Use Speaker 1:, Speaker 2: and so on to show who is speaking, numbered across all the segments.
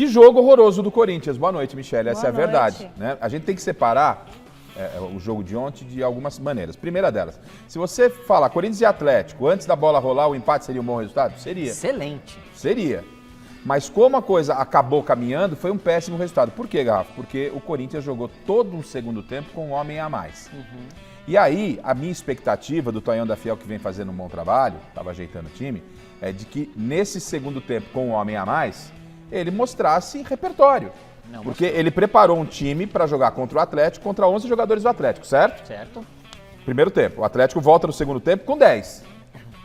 Speaker 1: Que jogo horroroso do Corinthians. Boa noite, Michele. Essa é a
Speaker 2: Boa
Speaker 1: verdade.
Speaker 2: noite.
Speaker 1: Né? A gente tem que separar o jogo de ontem de algumas maneiras. Primeira delas, se você falar Corinthians e Atlético, antes da bola rolar, o empate seria um bom resultado? Seria.
Speaker 3: Excelente.
Speaker 1: Seria. Mas como a coisa acabou caminhando, foi um péssimo resultado. Por quê, Garrafa? Porque o Corinthians jogou todo um segundo tempo com um homem a mais. E aí, a minha expectativa do Tonhão da Fiel, que vem fazendo um bom trabalho, estava ajeitando o time, é de que nesse segundo tempo com um homem a mais, ele mostrasse repertório. Porque ele preparou um time para jogar contra o Atlético, contra 11 jogadores do Atlético, certo?
Speaker 3: Certo.
Speaker 1: Primeiro tempo. O Atlético volta no segundo tempo com 10.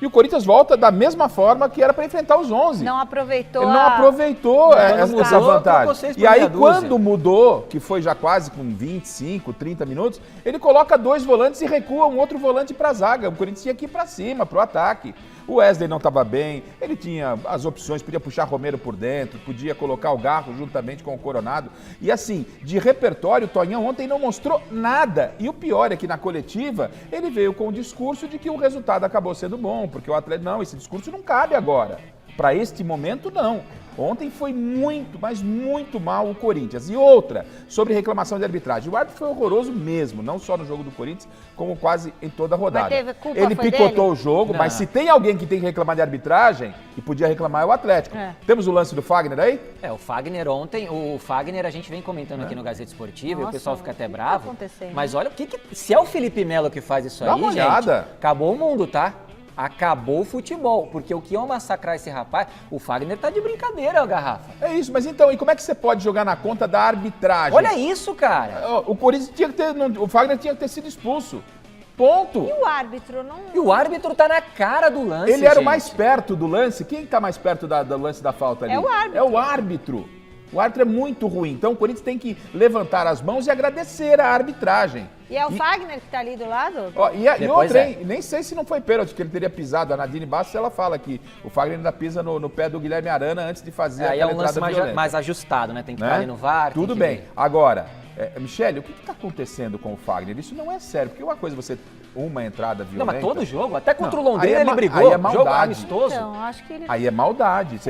Speaker 1: E o Corinthians volta da mesma forma que era para enfrentar os 11.
Speaker 2: Não aproveitou.
Speaker 1: Ele não aproveitou essa vantagem. E aí, quando mudou, que foi já quase com 25, 30 minutos, ele coloca 2 volantes e recua um outro volante para a zaga. O Corinthians tinha que ir para cima, para o ataque. O Wesley não estava bem, ele tinha as opções, podia puxar Romero por dentro, podia colocar o Garro juntamente com o Coronado. E assim, de repertório, o Tonhão ontem não mostrou nada. E o pior é que na coletiva, ele veio com o discurso de que o resultado acabou sendo bom, porque o Atlético, não, esse discurso não cabe agora. Para este momento, não. Ontem foi muito, mas muito mal o Corinthians. E outra, sobre reclamação de arbitragem. O árbitro foi horroroso mesmo, não só no jogo do Corinthians, como quase em toda a rodada.
Speaker 2: Mas teve culpa,
Speaker 1: ele
Speaker 2: foi
Speaker 1: picotou
Speaker 2: dele?
Speaker 1: o jogo,
Speaker 3: Não.
Speaker 1: mas se tem alguém que tem que reclamar de arbitragem, e podia reclamar, é o Atlético. Temos o lance do Fagner aí?
Speaker 3: O Fagner ontem, o Fagner a gente vem comentando aqui no Gazeta Esportiva, e o
Speaker 2: Nossa,
Speaker 3: pessoal fica até
Speaker 2: o que tá
Speaker 3: bravo.
Speaker 2: acontecendo?
Speaker 3: Mas olha, se é o Felipe Melo que faz isso
Speaker 1: Dá
Speaker 3: aí,
Speaker 1: uma
Speaker 3: gente,
Speaker 1: olhada.
Speaker 3: acabou o mundo, tá? Acabou o futebol, porque o que iam massacrar esse rapaz, o Fagner tá de brincadeira, Garrafa.
Speaker 1: É isso, mas então, e como é que você pode jogar na conta da arbitragem?
Speaker 3: Olha isso, cara.
Speaker 1: O Corinthians tinha que ter, o Fagner tinha que ter sido expulso. Ponto.
Speaker 2: E o árbitro não...
Speaker 3: E o árbitro tá na cara do lance,
Speaker 1: Ele era o
Speaker 3: gente.
Speaker 1: mais perto do lance. Quem tá mais perto do lance da falta ali?
Speaker 2: É o árbitro.
Speaker 1: É o árbitro. O árbitro é muito ruim. Então o Corinthians tem que levantar as mãos e agradecer a arbitragem.
Speaker 2: E é o Fagner que tá ali do lado?
Speaker 1: Ó, e
Speaker 3: Depois
Speaker 1: outra,
Speaker 3: é.
Speaker 1: hein? Nem sei se não foi pênalti, que ele teria pisado. A Nadine Bastos, ela fala que o Fagner ainda pisa no pé do Guilherme Arana antes de fazer
Speaker 3: Aí é
Speaker 1: aquela
Speaker 3: um lance
Speaker 1: entrada violenta.
Speaker 3: mais ajustado, né? Tem que
Speaker 1: Né?
Speaker 3: ficar ali no VAR. tem
Speaker 1: Tudo
Speaker 3: que
Speaker 1: bem.
Speaker 3: ver.
Speaker 1: Agora, Michele, o que está acontecendo com o Fagner? Isso não é sério, porque uma coisa é você uma entrada violenta...
Speaker 3: Não, mas todo jogo, até contra
Speaker 1: Não,
Speaker 3: o Londrina
Speaker 1: aí
Speaker 3: ele brigou,
Speaker 1: aí é
Speaker 3: jogo
Speaker 1: maldade.
Speaker 3: amistoso.
Speaker 2: Então, acho que ele...
Speaker 1: Aí é maldade.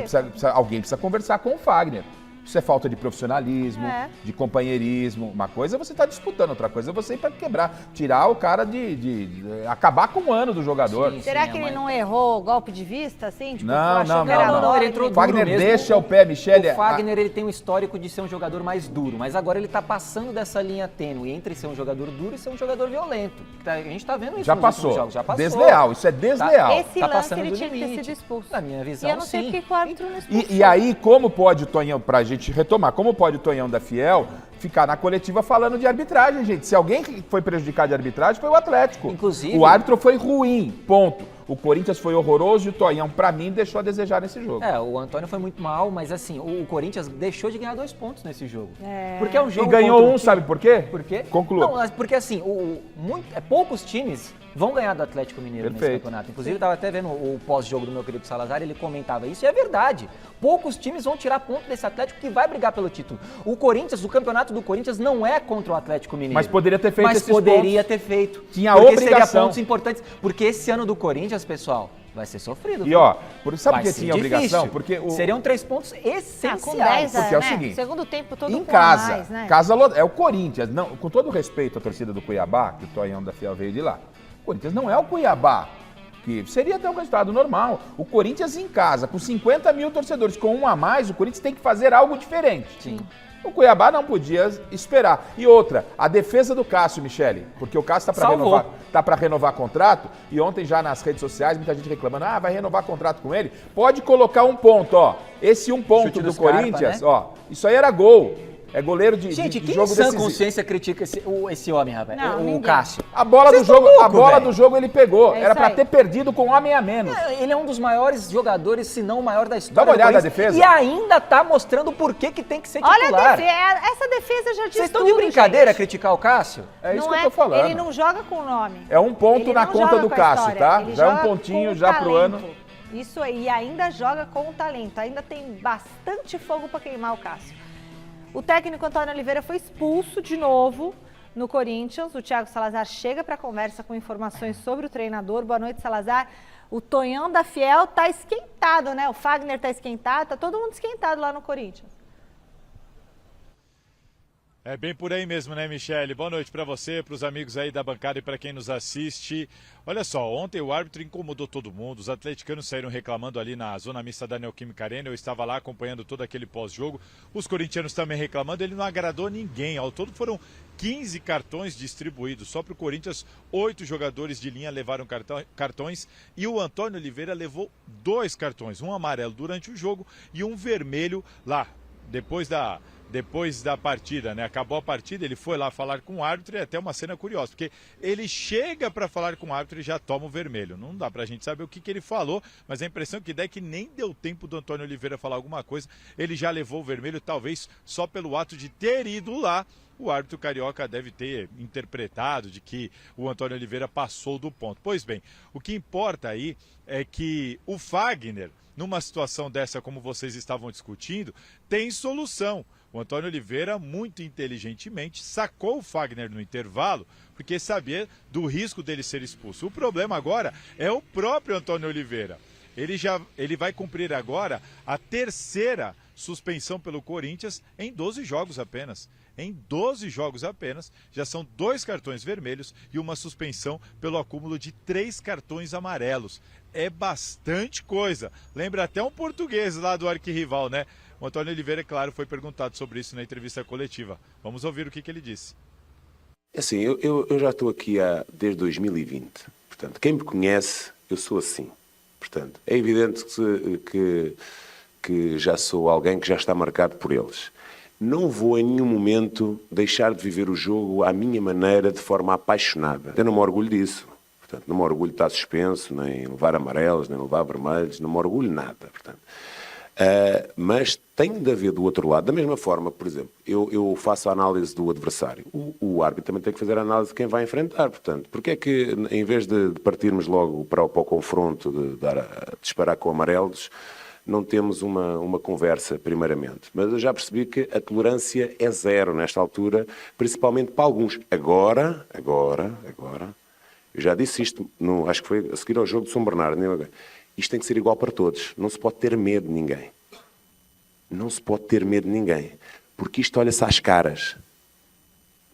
Speaker 1: Alguém precisa conversar com o Fagner. Isso é falta de profissionalismo, de companheirismo. Uma coisa é você estar disputando, outra coisa é você ir para quebrar, tirar o cara de acabar com o ano do jogador.
Speaker 3: Sim,
Speaker 2: Será que ele não errou golpe de vista, assim? Tipo,
Speaker 1: Não,
Speaker 2: achou
Speaker 1: não,
Speaker 2: que era
Speaker 1: não, não.
Speaker 2: dólar,
Speaker 3: Ele entrou
Speaker 1: O Fagner
Speaker 3: duro mesmo.
Speaker 1: deixa o pé, Michele.
Speaker 3: O Fagner ele tem um histórico de ser um jogador mais duro, mas agora ele tá passando dessa linha tênue entre ser um jogador duro e ser um jogador violento. A gente tá vendo isso
Speaker 1: Já
Speaker 3: nos
Speaker 1: passou.
Speaker 3: últimos jogos, já passou.
Speaker 1: Desleal, isso é desleal.
Speaker 2: Esse
Speaker 3: Tá
Speaker 2: lance
Speaker 3: passando
Speaker 2: ele
Speaker 3: do
Speaker 2: tinha que ter
Speaker 3: limite.
Speaker 2: sido expulso.
Speaker 3: Na minha visão,
Speaker 2: E eu não sei
Speaker 3: sim.
Speaker 2: porque que o árbitro não expulsou.
Speaker 1: E aí, como pode o Tonhão, pra gente retomar, como pode o Tonhão da Fiel ficar na coletiva falando de arbitragem, gente? Se alguém foi prejudicado de arbitragem, foi o Atlético.
Speaker 3: Inclusive...
Speaker 1: O árbitro foi ruim, ponto. O Corinthians foi horroroso e o Tonhão, pra mim, deixou a desejar nesse jogo.
Speaker 3: O Antônio foi muito mal, mas assim, o Corinthians deixou de ganhar 2 pontos nesse jogo. Porque é um
Speaker 1: E
Speaker 3: jogo
Speaker 1: ganhou
Speaker 3: contra
Speaker 1: um,
Speaker 3: time-
Speaker 1: sabe por quê?
Speaker 3: Por quê?
Speaker 1: Conclua.
Speaker 3: Não, mas porque assim, poucos times vão ganhar do Atlético Mineiro nesse
Speaker 1: Perfeito.
Speaker 3: campeonato. Inclusive, eu estava até vendo o pós-jogo do meu querido Salazar, ele comentava isso, e é verdade. Poucos times vão tirar ponto desse Atlético que vai brigar pelo título. O campeonato do Corinthians não é contra o Atlético Mineiro.
Speaker 1: Mas poderia ter feito
Speaker 3: Mas
Speaker 1: esses
Speaker 3: poderia
Speaker 1: pontos.
Speaker 3: ter feito.
Speaker 1: Tinha a
Speaker 3: porque
Speaker 1: obrigação.
Speaker 3: seria pontos importantes. Porque esse ano do Corinthians, pessoal, vai ser sofrido.
Speaker 1: E ó, sabe
Speaker 3: Vai
Speaker 1: por que
Speaker 3: ser
Speaker 1: tinha
Speaker 3: difícil.
Speaker 1: obrigação? Porque
Speaker 3: Seriam 3 pontos
Speaker 2: Ah, com
Speaker 3: essenciais.
Speaker 2: 10,
Speaker 1: Porque é o
Speaker 2: né?
Speaker 1: seguinte,
Speaker 2: Segundo tempo todo
Speaker 1: em
Speaker 2: com
Speaker 1: casa,
Speaker 2: a mais, né?
Speaker 1: é o Corinthians. Não, com todo respeito à torcida do Cuiabá, que o Tonhão da Fiel veio de lá. O Corinthians não é o Cuiabá, que seria até um resultado normal. O Corinthians em casa, com 50 mil torcedores, com um a mais, o Corinthians tem que fazer algo diferente.
Speaker 3: Sim.
Speaker 1: O Cuiabá não podia esperar. E outra, a defesa do Cássio, Michele, porque o Cássio
Speaker 3: Salvou.
Speaker 1: tá para renovar contrato, e ontem já nas redes sociais, muita gente reclamando, vai renovar contrato com ele. Pode colocar um ponto, ó. Esse um ponto
Speaker 3: Chute
Speaker 1: do
Speaker 3: do Scarpa,
Speaker 1: Corinthians,
Speaker 3: né?
Speaker 1: ó, isso aí era gol. É goleiro de
Speaker 3: Gente,
Speaker 1: de
Speaker 3: quem em
Speaker 1: jogo
Speaker 3: sã
Speaker 1: decisivo.
Speaker 3: consciência critica esse homem, rapaz?
Speaker 2: Não,
Speaker 3: o
Speaker 2: ninguém.
Speaker 3: Cássio.
Speaker 1: A bola
Speaker 3: Vocês
Speaker 1: do jogo,
Speaker 3: tão
Speaker 1: a
Speaker 3: louco,
Speaker 1: bola
Speaker 3: velho.
Speaker 1: do jogo ele pegou.
Speaker 2: É
Speaker 1: Era
Speaker 2: isso
Speaker 1: pra
Speaker 2: aí.
Speaker 1: ter perdido com um homem a menos.
Speaker 3: Ele é um dos maiores jogadores, se não o maior da história.
Speaker 1: Dá uma
Speaker 3: do
Speaker 1: olhada na
Speaker 3: Corinthians.
Speaker 1: defesa.
Speaker 3: E ainda tá mostrando por que tem que ser
Speaker 2: Olha
Speaker 3: titular.
Speaker 2: a defesa, essa defesa já diz
Speaker 3: Vocês estão
Speaker 2: tudo,
Speaker 3: de brincadeira
Speaker 2: gente.
Speaker 3: criticar o Cássio?
Speaker 1: É isso
Speaker 2: Não
Speaker 1: que eu tô falando.
Speaker 2: Ele não joga com o nome.
Speaker 1: É um ponto
Speaker 2: Ele
Speaker 1: na
Speaker 2: não
Speaker 1: conta
Speaker 2: joga
Speaker 1: do
Speaker 2: com a
Speaker 1: Cássio,
Speaker 2: história,
Speaker 1: tá?
Speaker 2: ele
Speaker 1: Já é um
Speaker 2: joga
Speaker 1: pontinho
Speaker 2: com
Speaker 1: já pro
Speaker 2: talento.
Speaker 1: ano.
Speaker 2: Isso aí, e ainda joga com o talento. Ainda tem bastante fogo para queimar o Cássio. O técnico Antônio Oliveira foi expulso de novo no Corinthians. O Thiago Salazar chega para a conversa com informações sobre o treinador. Boa noite, Salazar. O Tonhão da Fiel tá esquentado, né? O Fagner tá esquentado, tá todo mundo esquentado lá no Corinthians.
Speaker 4: É bem por aí mesmo, né, Michele? Boa noite para você, para os amigos aí da bancada e para quem nos assiste. Olha só, ontem o árbitro incomodou todo mundo, os atleticanos saíram reclamando ali na zona mista da Neoquímica Arena, eu estava lá acompanhando todo aquele pós-jogo, os corintianos também reclamando, ele não agradou ninguém, ao todo foram 15 cartões distribuídos, só para o Corinthians 8 jogadores de linha levaram cartões e o Antônio Oliveira levou 2 cartões, um amarelo durante o jogo e um vermelho lá, depois da partida, né? Acabou a partida, ele foi lá falar com o árbitro e até uma cena curiosa, porque ele chega para falar com o árbitro e já toma o vermelho. Não dá pra gente saber o que ele falou, mas a impressão que dá é que nem deu tempo do Antônio Oliveira falar alguma coisa, ele já levou o vermelho, talvez só pelo ato de ter ido lá. O árbitro carioca deve ter interpretado de que o Antônio Oliveira passou do ponto. Pois bem, o que importa aí é que o Fagner, numa situação dessa como vocês estavam discutindo, tem solução. O Antônio Oliveira, muito inteligentemente, sacou o Fagner no intervalo, porque sabia do risco dele ser expulso. O problema agora é o próprio Antônio Oliveira. Ele vai cumprir agora a 3ª suspensão pelo Corinthians em 12 jogos apenas. Em 12 jogos apenas, já são 2 cartões vermelhos e uma suspensão pelo acúmulo de 3 cartões amarelos. É bastante coisa. Lembra até um português lá do arquirrival, né? O Antônio Oliveira, é claro, foi perguntado sobre isso na entrevista coletiva. Vamos ouvir o que ele disse.
Speaker 5: Assim, eu já estou aqui desde 2020. Portanto, quem me conhece, eu sou assim. Portanto, é evidente que já sou alguém que já está marcado por eles. Não vou em nenhum momento deixar de viver o jogo à minha maneira, de forma apaixonada. Eu não me orgulho disso. Portanto, não me orgulho de estar suspenso, nem levar amarelos, nem levar vermelhos. Não me orgulho nada. Portanto. Mas tem de haver do outro lado, da mesma forma, por exemplo, eu faço a análise do adversário, o árbitro também tem que fazer a análise de quem vai enfrentar, portanto, porque é que em vez de partirmos logo para o confronto, de disparar com amarelos, não temos uma conversa primeiramente. Mas eu já percebi que a tolerância é zero nesta altura, principalmente para alguns. Agora, eu já disse isto, acho que foi a seguir ao jogo de São Bernardo, isto tem que ser igual para todos. Não se pode ter medo de ninguém. Não se pode ter medo de ninguém. Porque isto olha-se às caras.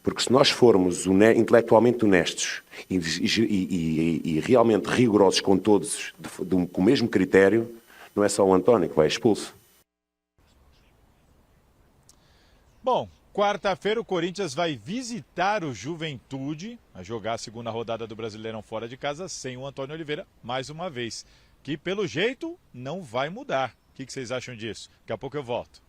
Speaker 5: Porque se nós formos intelectualmente honestos e realmente rigorosos com todos, com o mesmo critério, não é só o António que vai expulso.
Speaker 4: Bom, quarta-feira o Corinthians vai visitar o Juventude, a jogar a 2ª rodada do Brasileirão fora de casa, sem o Antônio Oliveira, mais uma vez. Que, pelo jeito, não vai mudar. O que vocês acham disso? Daqui a pouco eu volto.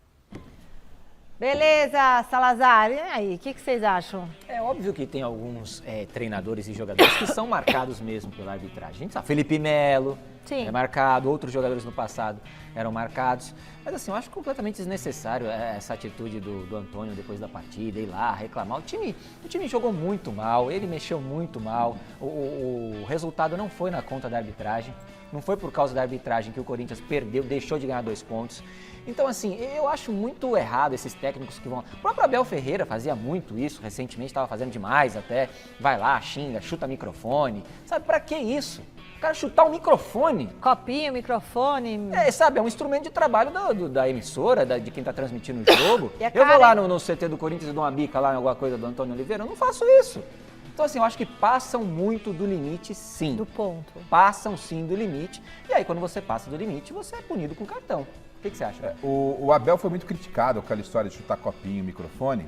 Speaker 2: Beleza, Salazar. E aí, o que vocês acham?
Speaker 3: É óbvio que tem alguns treinadores e jogadores que são marcados mesmo pela arbitragem. A gente sabe, Felipe Melo é marcado, outros jogadores no passado eram marcados. Mas assim, eu acho completamente desnecessário essa atitude do Antônio depois da partida, ir lá reclamar. O time jogou muito mal, ele mexeu muito mal, o resultado não foi na conta da arbitragem. Não foi por causa da arbitragem que o Corinthians perdeu, deixou de ganhar 2 pontos. Então, assim, eu acho muito errado esses técnicos que vão... O próprio Abel Ferreira fazia muito isso, recentemente estava fazendo demais até. Vai lá, xinga, chuta microfone. Sabe, pra que isso? O cara chutar o microfone.
Speaker 2: Copinho, microfone.
Speaker 3: É um instrumento de trabalho da emissora, de quem tá transmitindo o jogo. Eu vou lá no CT do Corinthians e dou uma bica lá em alguma coisa do Antônio Oliveira, eu não faço isso. Então, assim, eu acho que passam muito do limite, sim.
Speaker 2: Do ponto.
Speaker 3: Passam, sim, do limite. E aí, quando você passa do limite, você é punido com cartão. O que você acha?
Speaker 1: O Abel foi muito criticado com aquela história de chutar copinho e microfone.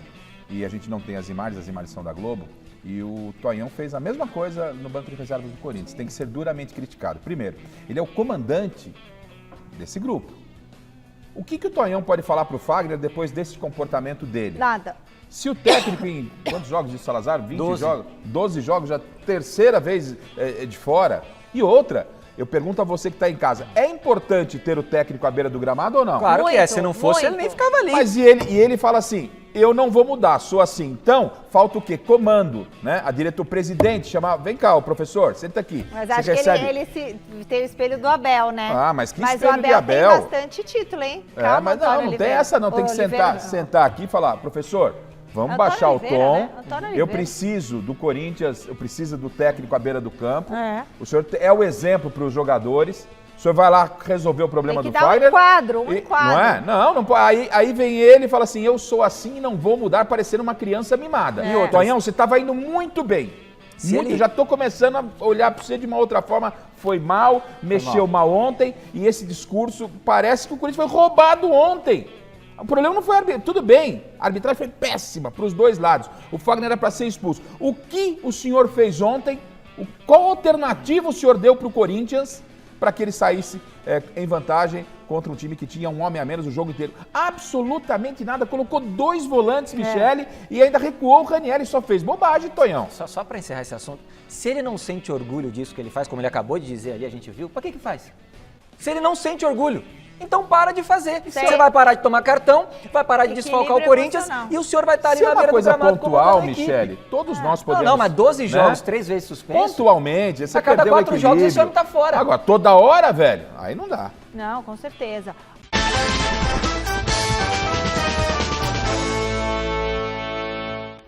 Speaker 1: E a gente não tem as imagens são da Globo. E o Tonhão fez a mesma coisa no banco de reservas do Corinthians. Tem que ser duramente criticado. Primeiro, ele é o comandante desse grupo. O que o Tonhão pode falar para o Fagner depois desse comportamento dele?
Speaker 2: Nada.
Speaker 1: Se o técnico em quantos jogos de Salazar? 20
Speaker 3: 12.
Speaker 1: jogos? 12 jogos, já 3ª vez de fora. E outra, eu pergunto a você que está em casa, é importante ter o técnico à beira do gramado ou não?
Speaker 3: Claro
Speaker 2: muito,
Speaker 3: que é, se não fosse
Speaker 2: muito.
Speaker 3: ele nem ficava ali.
Speaker 1: Mas ele fala assim, eu não vou mudar, sou assim. Então, falta o quê? Comando, né? O presidente chama, vem cá, o professor, senta aqui.
Speaker 2: Mas acho que ele tem o espelho do Abel, né?
Speaker 1: Ah, mas que
Speaker 2: espelho
Speaker 1: de Abel?
Speaker 2: Mas o Abel tem bastante título, hein?
Speaker 1: Calma, mas não tem essa não, tem que sentar aqui e falar, professor, vamos
Speaker 2: Antônio
Speaker 1: baixar
Speaker 2: Oliveira,
Speaker 1: o tom.
Speaker 2: Né?
Speaker 1: Eu preciso do Corinthians, eu preciso do técnico à beira do campo.
Speaker 2: É.
Speaker 1: O senhor é o exemplo para os jogadores. O senhor vai lá resolver o problema do Fagner.
Speaker 2: Tem que dar um enquadro.
Speaker 1: Não é? Não pode. Aí vem ele e fala assim, eu sou assim e não vou mudar, parecendo uma criança mimada. E o Tonhão, você estava indo muito bem. Já estou começando a olhar para você de uma outra forma. Foi mal, mexeu mal ontem, e esse discurso, parece que o Corinthians foi roubado ontem. O problema não foi a arbitragem. Tudo bem, a arbitragem foi péssima para os dois lados. O Fagner era para ser expulso. O que o senhor fez ontem? Qual alternativa o senhor deu para o Corinthians para que ele saísse em vantagem contra um time que tinha um homem a menos o jogo inteiro? Absolutamente nada. Colocou 2 volantes, Michele, e ainda recuou o Ranieri. Só fez bobagem, Tonhão.
Speaker 3: Só para encerrar esse assunto, se ele não sente orgulho disso que ele faz, como ele acabou de dizer ali, a gente viu, para que faz? Se ele não sente orgulho, então para de fazer. Você vai parar de tomar cartão, vai parar de desfalcar o Corinthians e o senhor vai estar ali na beira do gramado.
Speaker 1: Se é uma coisa pontual, Michele, todos nós podemos...
Speaker 3: Não, mas 12 jogos, 3 vezes suspenso.
Speaker 1: Pontualmente, você
Speaker 3: a cada
Speaker 1: perdeu o
Speaker 3: 4 jogos esse homem tá fora.
Speaker 1: Agora, toda hora, velho, aí não dá.
Speaker 2: Não, com certeza.